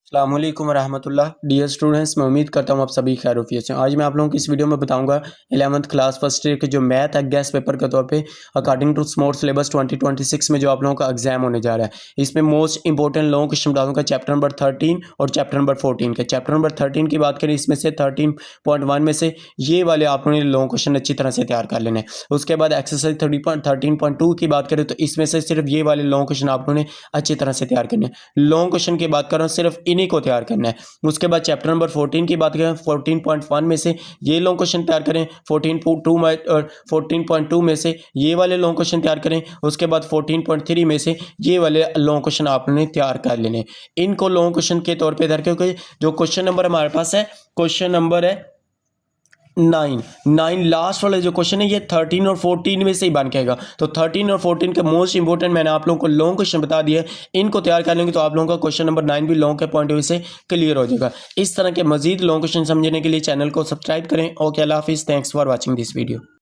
अस्सलामुअलैकुम रहमतुल्लाह। Dear students, मैं उम्मीद करता हूँ आप सभी खैरियत से। आज मैं आप लोगों को इस वीडियो में बताऊंगा 11th क्लास फर्स्ट ईयर के जो मैथ है गेस्ट पेपर के तौर पे अकॉर्डिंग टू स्मार्ट सिलेबस 2026 में जो आप लोगों का एग्जाम होने जा रहा है। इसमें मोस्ट इंपॉर्टेंट लोगों क्वेश्चन बता दूंगा चैप्टर नंबर 13 और चैप्टर नंबर 14 के। चैप्टर नंबर 13 की बात करें, इसमें से 13.1 में से ये वाले आप लोगों ने लॉन्ग क्वेश्चन अच्छी तरह से तैयार कर लेने। उसके बाद एक्सरसाइज 13.2 की बात करें तो इसमें से सिर्फ ये वाले लॉन्ग क्वेश्चन आप लोगों ने अच्छी तरह से तैयार करने। लॉन्ग क्वेश्चन की बात कर रहा हूँ, सिर्फ इन्हीं को तैयार करना है। उसके बाद चैप्टर नंबर 14 की बात करें, 14.1 में से ये लॉन्ग क्वेश्चन तैयार करें। 14.2 में से ये वाले लॉन्ग क्वेश्चन तैयार करें। उसके बाद 14.3 में से ये वाले लॉन्ग क्वेश्चन आपने तैयार कर लेने। इनको लॉन्ग क्वेश्चन के तौर पे तैयार क्योंकि जो क्वेश्चन नंबर हमारे पास है, क्वेश्चन नंबर है 9 लास्ट वाला जो क्वेश्चन है ये 13 और 14 में से ही बन के आएगा। तो 13 और 14 के मोस्ट इंपोर्टेंट मैंने आप लोगों को लॉन्ग क्वेश्चन बता दिया है। इनको तैयार कर लेंगे तो आप लोगों का क्वेश्चन नंबर 9 भी लॉन्ग के पॉइंट ऑफ व्यू से क्लियर हो जाएगा। इस तरह के मजीद लॉन्ग क्वेश्चन समझने के लिए चैनल को सब्सक्राइब करें। ओके, अल्लाह हाफिज़। Thanks for watching this video.